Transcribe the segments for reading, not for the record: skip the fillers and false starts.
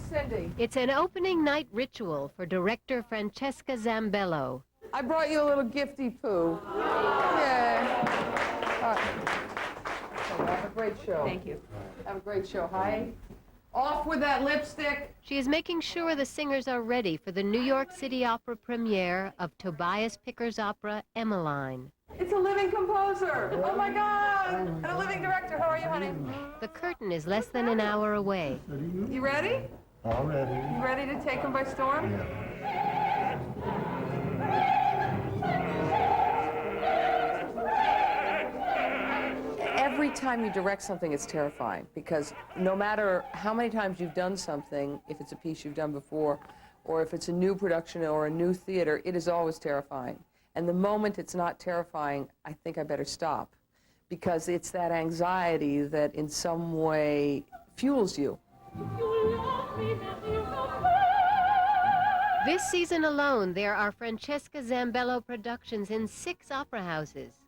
Cindy, It's an opening night ritual for director Francesca ZAMBELLO. I brought you a little gifty poo. Yeah. Have a great show. Thank you. Have a great show. Hi. Off with that lipstick. She is making sure the singers are ready for the New York City Opera premiere of Tobias Picker's opera, EMMELINE. It's a living composer. Oh my God. And a living director. How are you, honey? The curtain is less than an hour away. You ready? All ready. You ready to take them by storm? Yeah. Every time you direct something, it's terrifying, because no matter how many times you've done something, if it's a piece you've done before, or if it's a new production or a new theater, it is always terrifying. And the moment it's not terrifying, I think I better stop, because it's that anxiety that in some way fuels you. This season alone, there are Francesca ZAMBELLO productions in 6 opera houses.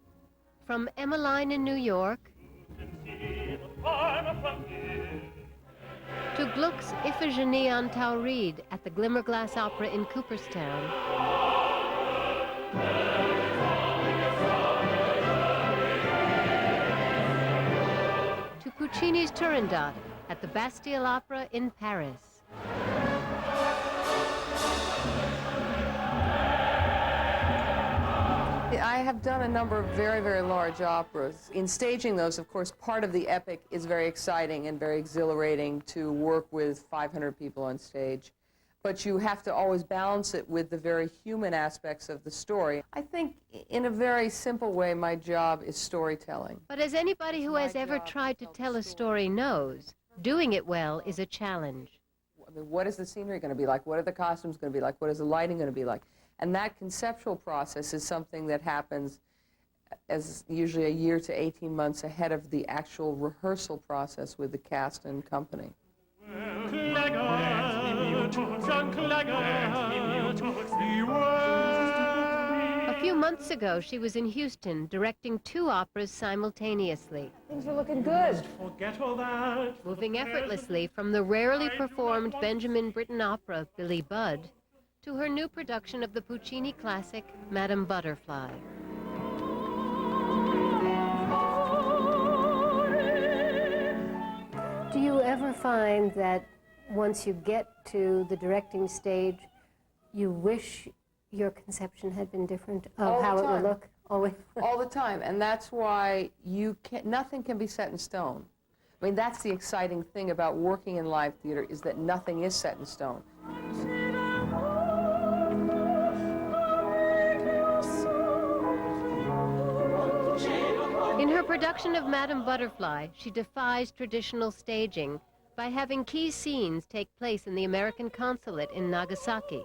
From EMMELINE in New York, to Gluck's IPHIGÉNIE on TAURIDE at the Glimmerglass Opera in Cooperstown, to Puccini's Turandot at the Bastille Opera in Paris. I have done a number of very, very large operas. In staging those, of course, part of the epic is very exciting and very exhilarating to work with 500 people on stage. But you have to always balance it with the very human aspects of the story. I think, in a very simple way, my job is storytelling. But as anybody who has ever tried to tell a story knows, doing it well is a challenge. I mean, what is the scenery going to be like? What are the costumes going to be like? What is the lighting going to be like? And that conceptual process is something that happens as usually a year to 18 months ahead of the actual rehearsal process with the cast and company. A few months ago, she was in Houston directing 2 operas simultaneously. Things are looking good. Moving effortlessly from the rarely performed Benjamin Britten opera, Billy Budd, to her new production of the Puccini classic, Madame Butterfly. Do you ever find that once you get to the directing stage, you wish your conception had been different of how it would look? Always. All the time, and that's why nothing can be set in stone. I mean, that's the exciting thing about working in live theater, is that nothing is set in stone. In her production of Madame Butterfly, she defies traditional staging by having key scenes take place in the American consulate in Nagasaki.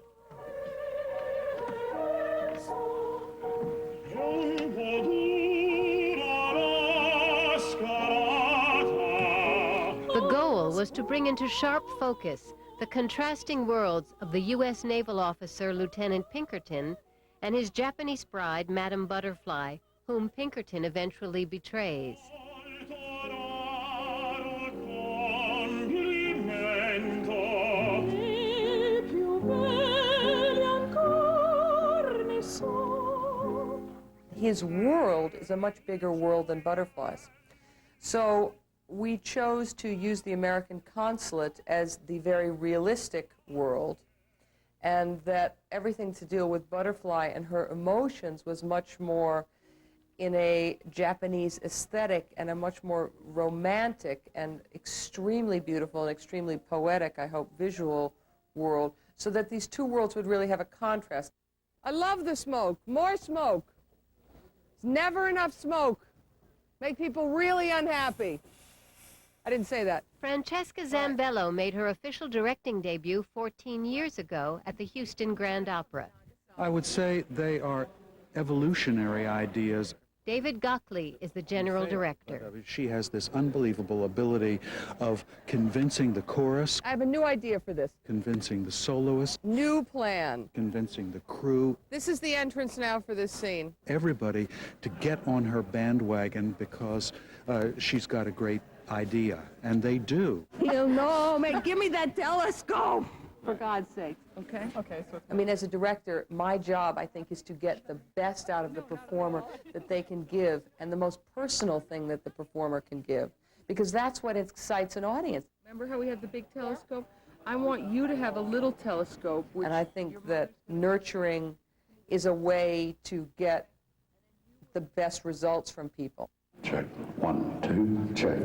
The goal was to bring into sharp focus the contrasting worlds of the U.S. naval officer Lieutenant Pinkerton and his Japanese bride, Madame Butterfly, whom Pinkerton eventually betrays. His world is a much bigger world than Butterfly's. So we chose to use the American consulate as the very realistic world, and that everything to deal with Butterfly and her emotions was much more in a Japanese aesthetic and a much more romantic and extremely beautiful and extremely poetic, I hope, visual world, so that these 2 worlds would really have a contrast. I love the smoke. More smoke. There's never enough smoke. Make people really unhappy. I didn't say that. Francesca ZAMBELLO made her official directing debut 14 years ago at the Houston Grand Opera. I would say they are evolutionary ideas. David Gockley is the general director. She has this unbelievable ability of convincing the chorus. I have a new idea for this. Convincing the soloist. New plan. Convincing the crew. This is the entrance now for this scene. Everybody to get on her bandwagon because she's got a great idea, and they do. He'll know, man, give me that telescope, for God's sake, okay? Okay, so I mean, as a director, my job, I think, is to get the best out of the performer that they can give, and the most personal thing that the performer can give, because that's what excites an audience. remember how we had the big telescope? I want you to have a little telescope. Which And I think that nurturing is a way to get the best results from people. Check. 1, 2, check.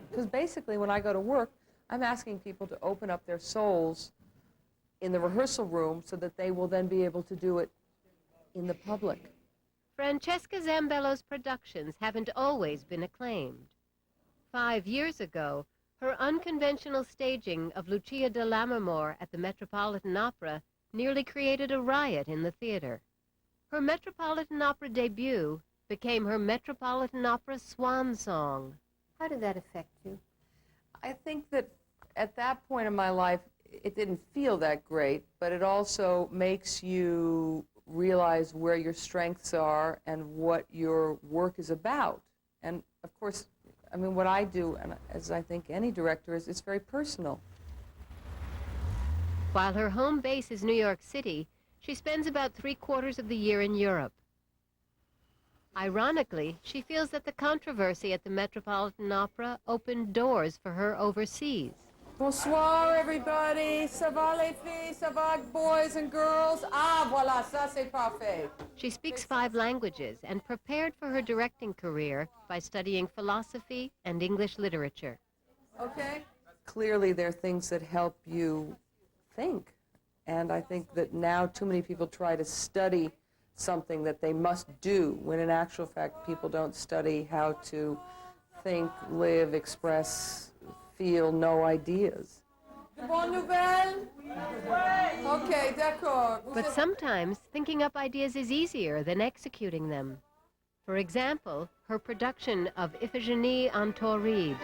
Because basically, when I go to work, I'm asking people to open up their souls in the rehearsal room so that they will then be able to do it in the public. Francesca ZAMBELLO's productions haven't always been acclaimed. 5 years ago, her unconventional staging of Lucia di Lammermoor at the Metropolitan Opera nearly created a riot in the theater. Her Metropolitan Opera debut became her Metropolitan Opera swan song. How did that affect you? I think that at that point in my life, it didn't feel that great, but it also makes you realize where your strengths are and what your work is about. And of course, I mean, what I do, and as I think any director is, it's very personal. While her home base is New York City, she spends about 3/4 of the year in Europe. Ironically, she feels that the controversy at the Metropolitan Opera opened doors for her overseas. Bonsoir, everybody. Ça va, les filles? Ça va, boys and girls? Ah, voilà, ça c'est parfait. She speaks 5 languages and prepared for her directing career by studying philosophy and English literature. Okay. Clearly, there are things that help you think. And I think that now too many people try to study something that they must do, when in actual fact, people don't study how to think, live, express, feel, know ideas. Bonne nouvelle? Okay, d'accord. But sometimes thinking up ideas is easier than executing them. For example, her production of IPHIGÉNIE en TAURIDE.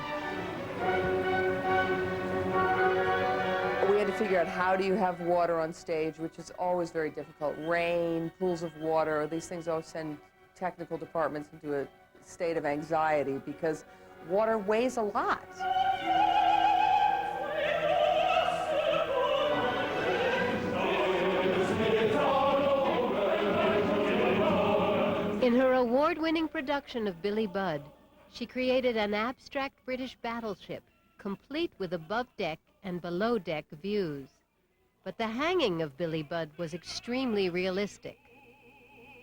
We had to figure out how do you have water on stage, which is always very difficult. Rain, pools of water, these things always send technical departments into a state of anxiety because water weighs a lot. In her award-winning production of Billy Budd, she created an abstract British battleship, complete with above-deck and below-deck views. But the hanging of Billy Budd was extremely realistic.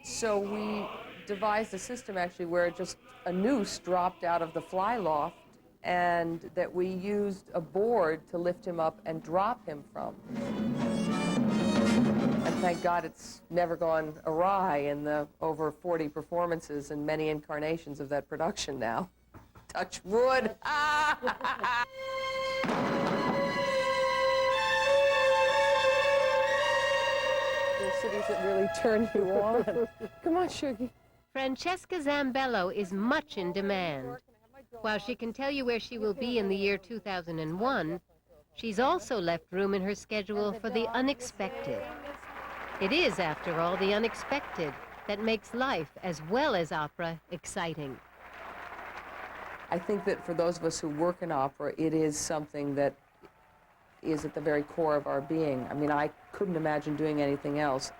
So we devised a system actually where just a noose dropped out of the fly loft and that we used a board to lift him up and drop him from. And thank God it's never gone awry in the over 40 performances and many incarnations of that production now. Touch wood. There are cities that really turn you on. Come on, Sugar. Francesca ZAMBELLO is much in demand. While she can tell you where she will be in the year 2001, she's also left room in her schedule for the unexpected. It is, after all, the unexpected that makes life, as well as opera, exciting. I think that for those of us who work in opera, it is something that is at the very core of our being. I mean, I couldn't imagine doing anything else.